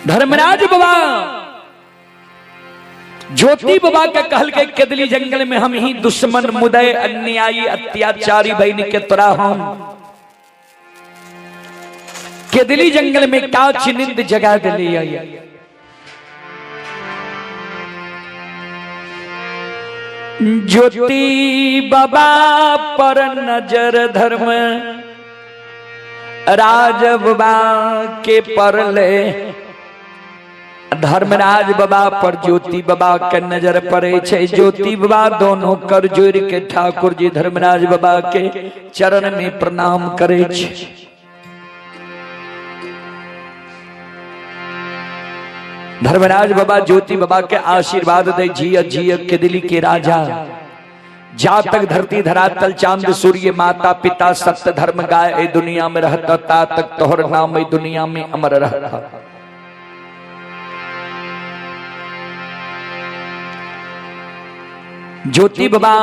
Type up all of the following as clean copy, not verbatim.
धर्मराज बाबा ज्योति बाबा का कहल के केदली जंगल में हम ही दुश्मन मुदय अन्यायी अत्याचारी बहन के तोरा हम केदली जंगल में का चिनिंद जगा दिली। ज्योति बाबा पर नजर धर्म राज बाबा के परले धर्मराज बाबा पर ज्योति बाबा के नजर पड़े छे। ज्योति बाबा दोनों कर जोड़ के ठाकुर जी धर्मराज बाबा के चरण में प्रणाम करे छे। धर्मराज बाबा ज्योति बाबा के आशीर्वाद दे जिय जिय केदली के राजा जा तक धरती धरातल चांद सूर्य माता पिता सत्य धर्म गाय ए दुनिया में रहता ता तक तोहर नाम ए दुनिया में अमर रहता। ज्योति बाबा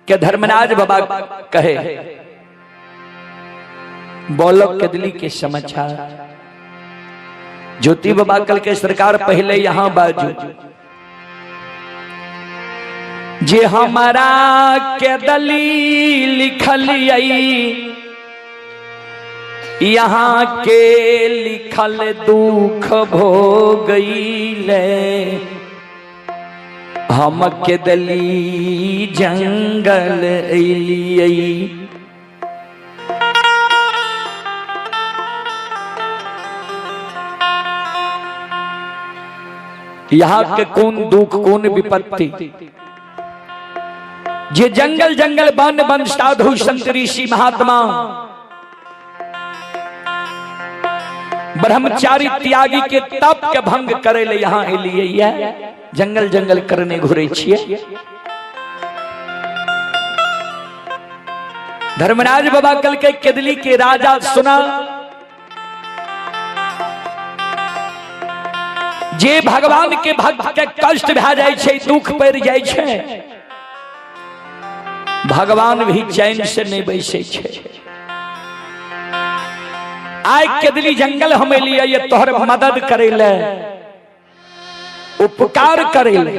के धर्मराज बाबा कहे बोलो केदली के समाचार। ज्योति बाबा कल के सरकार पहले यहां बाजू जे हमारा केदली लिखल यहाँ के लिखल दुख भोगइले हम केदली जंगल अइलियै। यहाँ के कौन दुख कौन विपत्ति जे जंगल जंगल वन वन साधु संत ऋषि महात्मा ब्रह्मचारी त्यागी के तप के भंग करे ले यहाँ एलियै जंगल जंगल करने घुरे छियै। धर्मराज बाबा कल के केदली के राजा सुना जे भगवान के भक्त के कष्ट भा जाय छे दुख पड़ जाय छे भगवान भी चैन से नहीं बैसे छे। आय केदली जंगल हम लिए ये तोहर मदद करे ले उपकार करे ले।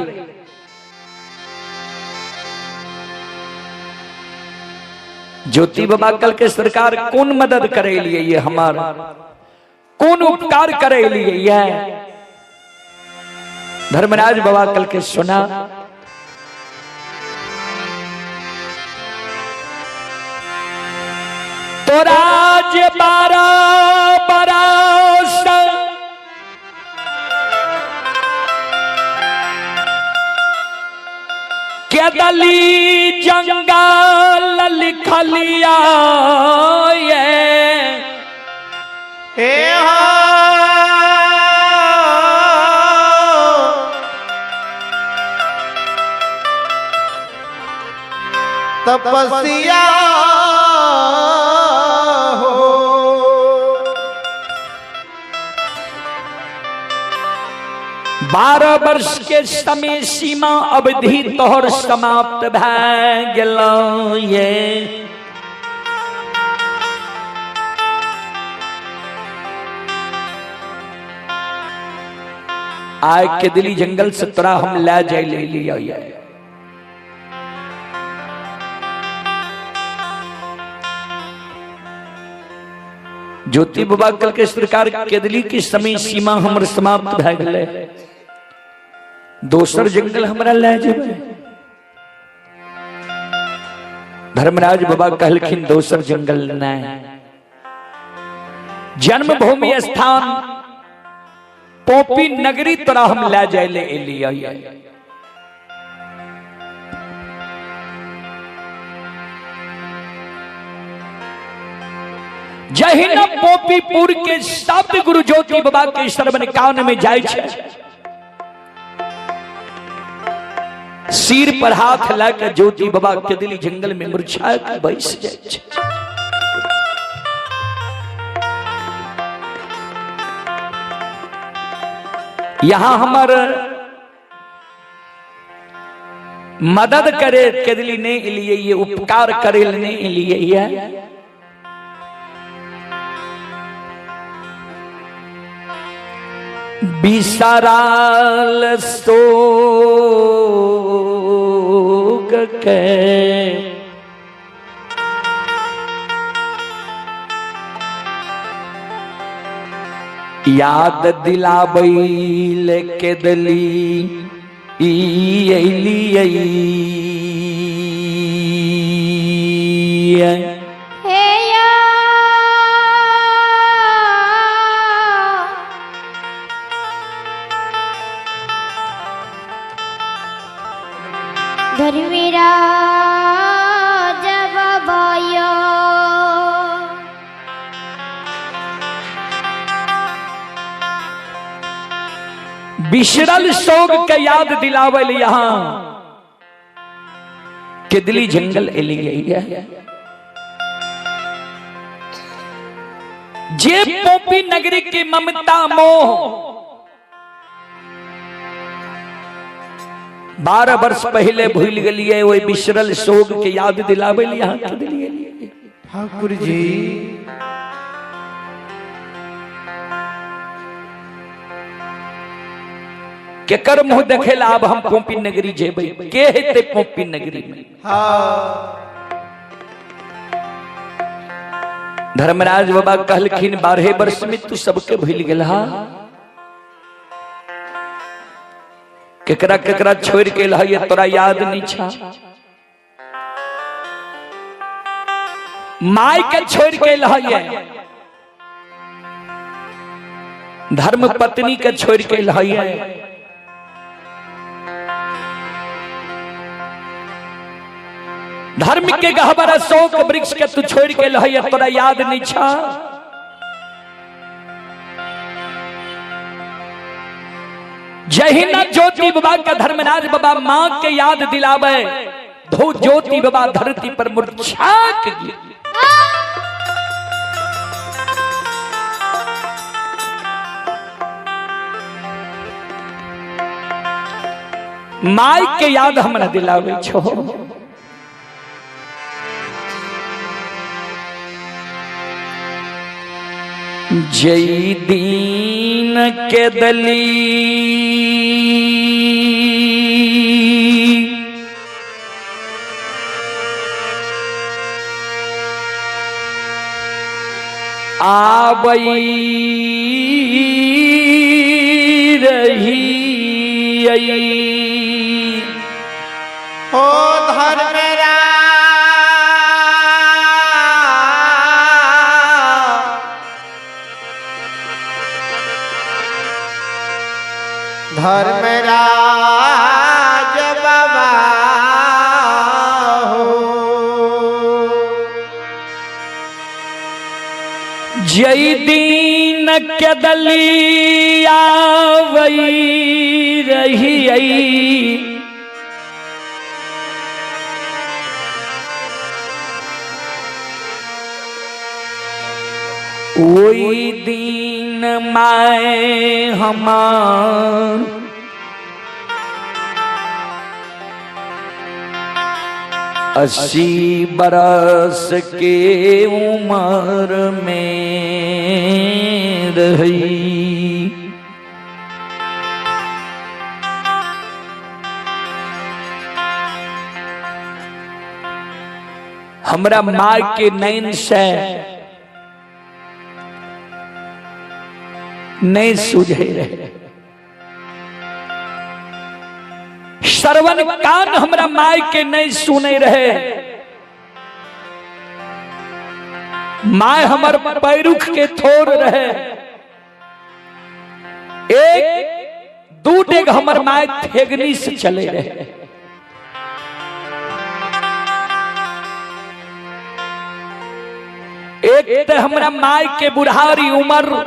ज्योति बाबा कल के सरकार कौन मदद करे लिए ये हमारा कौन उपकार करे लिए ये। धर्मराज बाबा कल के सुना तो राज 12 बरस केदली जंगल लिखलिया तपस्या हो 12 वर्ष के समय सीमा अवधि तोहर समाप्त भै गेलौ ये। आय केदली जंगल से तोरा हम ले जाय ले लिया ये। ज्योति बाबा कल के सरकार केदली की समय सीमा हमर समाप्त भै गेलै दोसर जंगल हमरा ले जेबै। धर्मराज बाबा कहलखिन दोसर जंगल नहीं जन्मभूमि स्थान पोपी नगरी तोरा हम ले जाय ले एलियै। जही न पोपीपुर के शब्द गुरु ज्योति बाबा के श्रवण कान में जाय छे सिर पर हाथ लाकर ज्योति बाबा केदली जंगल में मुरझा के बैस जाय छे। यहाँ हमार मदद करे केदली ने लिए ये उपकार करे ने लिए ये। बिसराल सोग के याद दिलाबैल के दली धर्मेरा जब बायो बिसरल सोग के याद दिलावल यहाँ किदली जंगल एलिया जे पोपी नगरी की ममता मोह 12 वर्ष पहले भूल गलिए वही बिसरल सोग के याद दिलावे यहाँ ठाकुर जी के कर मुंह देखेला अब हम पोपी नगरी जेबे के हेते पोपी नगरी में। धर्मराज बाबा कहलखिन 12 वर्ष में तू सबके भूल गेला केकरा केकरा छोड़ के लहिए तोरा याद नहीं छा माई के छोड़ के लहिए धर्म पत्नी के छोड़ के लहिए धर्म के गहबरा शोक वृक्ष के तू छोड़ के लहिए तोरा याद नहीं छा जहिना ज्योति बाबा का धर्मराज बाबा मां के याद दिलावे धो ज्योति बाबा धरती पर मूर्छा गई माई के याद हमरा दिलावे छो जय दीन के दली आवई रही ओ धर्मेरा धर्मराज बाबा हो जय दीन के दलिया वही रही वही दीन माए हमार 80 बरस के उम्र में रही हमरा माँ के नैन से नहीं सूझे रहे श्रवण कान हमरा माई के नहीं सुने रहे माय हमर पैरुख के थोर रहे एक दू डेग हमर माय थेगनी से चले रहे एक ते हमरा माय के बुढ़ारी उम्र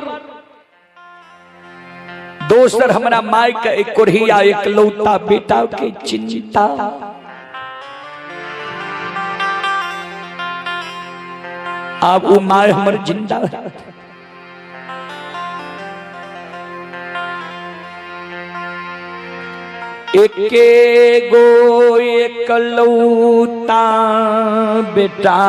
दोसर हमरा माय का एक कोढ़िया एक लौता बेटा के चिंता अब वो माय हमर जिंदा एके गो एक लौता बेटा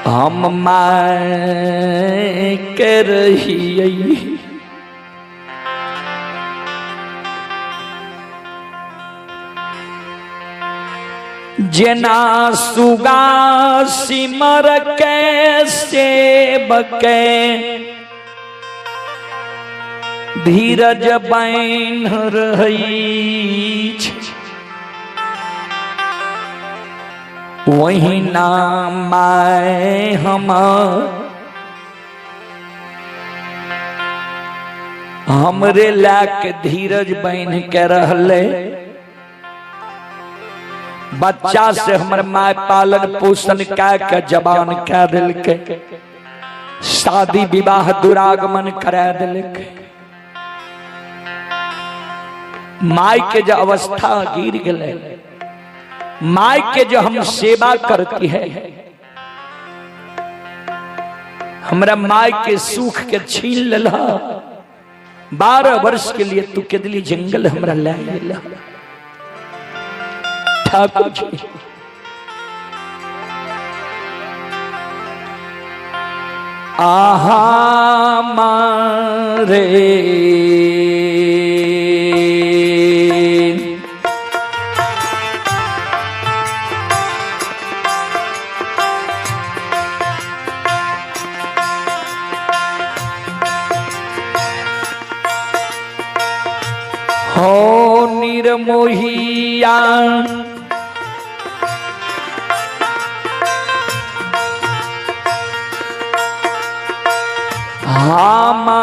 हम माय के रहिए जना सुगा सिमर के सेबके धीरज बैन रही वही नाम आए हमरे लाके धीरज बैन के रहले बच्चा से हमर माय पालन पोषण के जबान कह दिल के शादी विवाह दुरागमन करा दिल के माय के जो अवस्था गिर गए माय के जो हम सेवा करती है हमरा माय के सुख के छीन लेला 12 वर्ष के लिए तू केदली जंगल हमरा ले गेला ठाकुर जी आहा मारे हो निर्मोहिया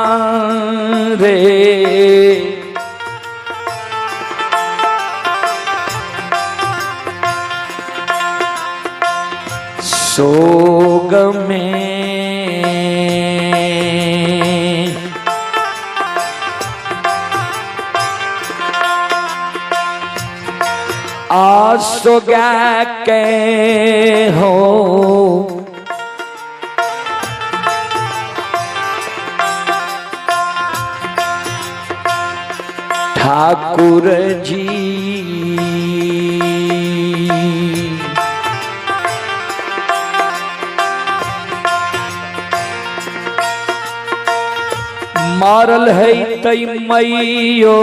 हमारे सोग में आसोगा के हो ठाकुर जी मारल है तई मैयो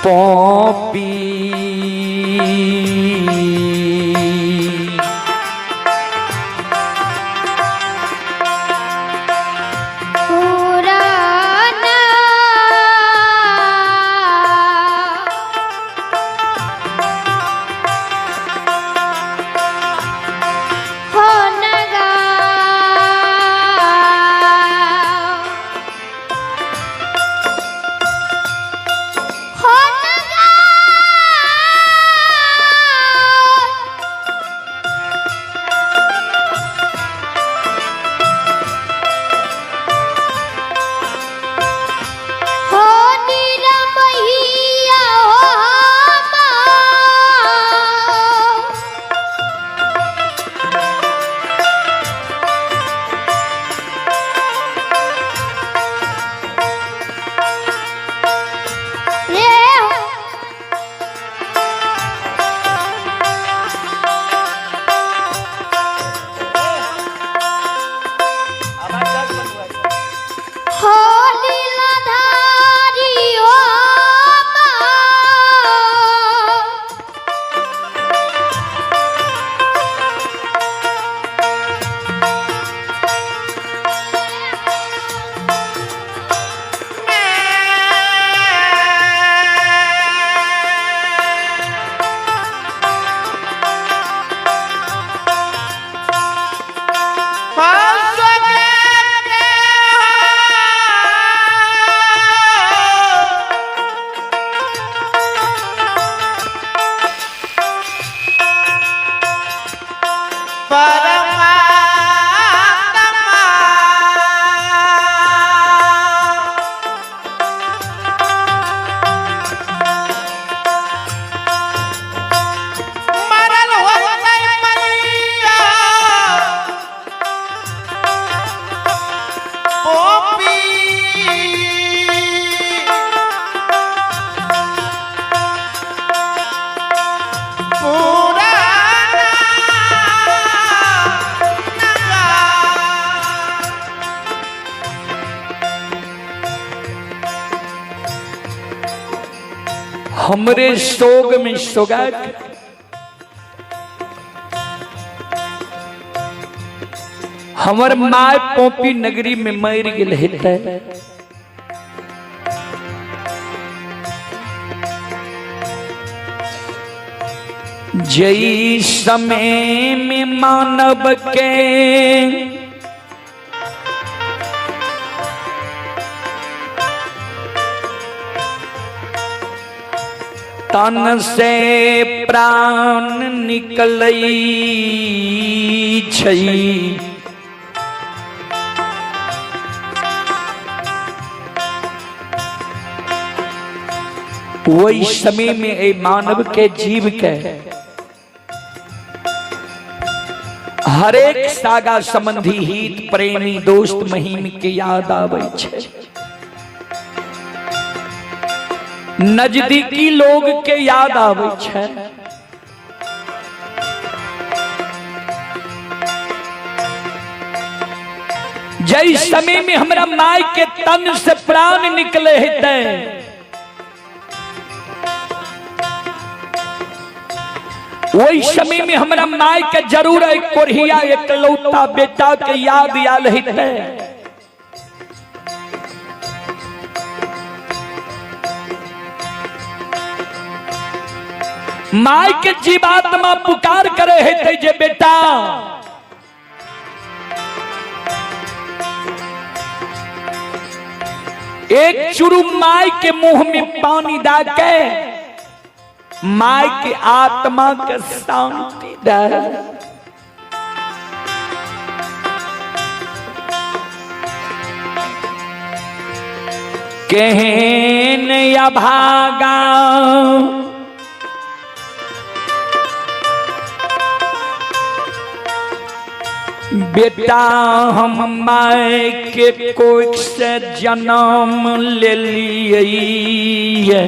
पौपी पूरा हमरे सोग में सोगा हमर माय पोपी नगरी में मर गेल हेतै। जई समय में मानव के तन से प्राण निकलई छई, वही समय में ए मानव के जीव के हरेक सागा संबंधी हित प्रेमी दोस्त महिम के याद आवे छे। नजदीकी लोग के याद आवे छे। जय समय में हमरा माय के तन से प्राण निकले हेतै, वही समय में हमरा माय के जरूर एक कोरिया एक लौता बेटा के याद आल हेतै। माय के जीवात्मा पुकार करे हेतै जे बेटा एक चुरु माय के मुंह में पानी डाके माय के आत्मा के शांति दे। कहन या भागा बेटा हम माय के कोख से जन्म ले लिए,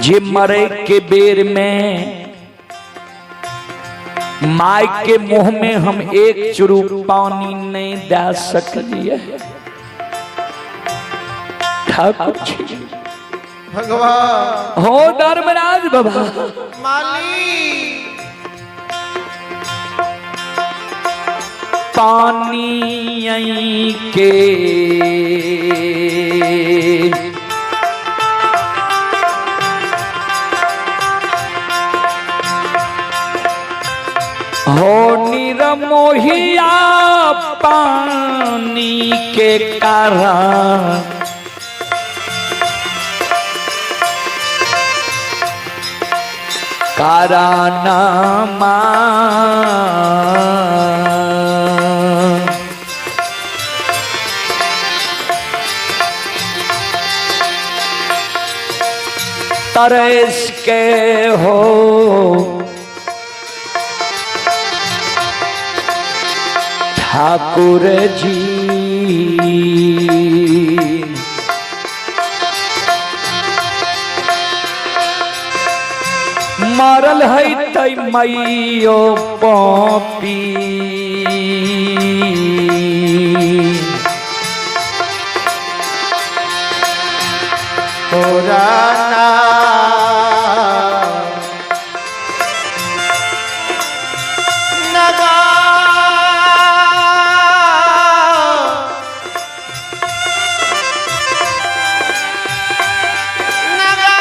जे मरे के बेर में माय के मुंह में हम एक चुरु पानी नहीं दे सकलिए। ठाकुर जी भगवान हो धर्मराज बाबा माली पानी आई के हो निरमोहिया पानी के कारण कारानामा तरस के हो ठाकुर जी, मारल है तई मैयो पोपी पुराना नगा नगा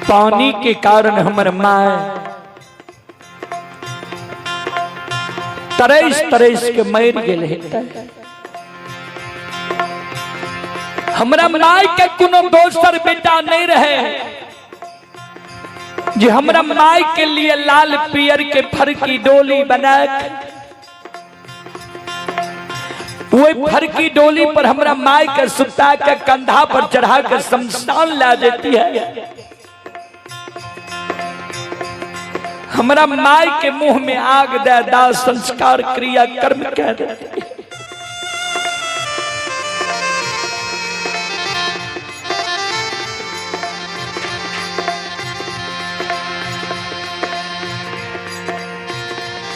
पानी के कारण हमर माय तरस तरस के मर गेल हेतै। हमरा माय के कोनो दोसर बेटा नहीं रहे जे हमरा माय के लिए लाल पियर के फरकी डोली बना वो फरकी डोली पर हमरा माय के सुता के कंधा पर चढ़ा कर शमशान ला देती है। हमरा माय के मुंह में आग दे दाह संस्कार क्रिया कर्म कह देती है।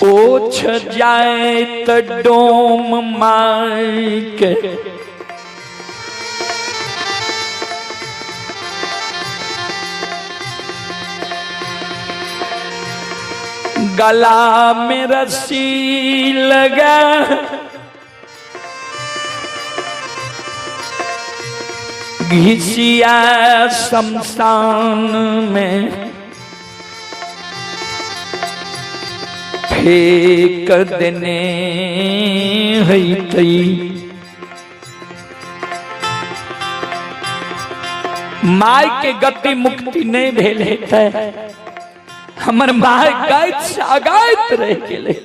ओछ जाए त डोम माय के गला में रस्सी लगा घिसिया शमशान में फेंक देने हई। माय के गति मुक्ति नहीं भेल हेतै, हमर माय गायत से आगायत रह गेलै।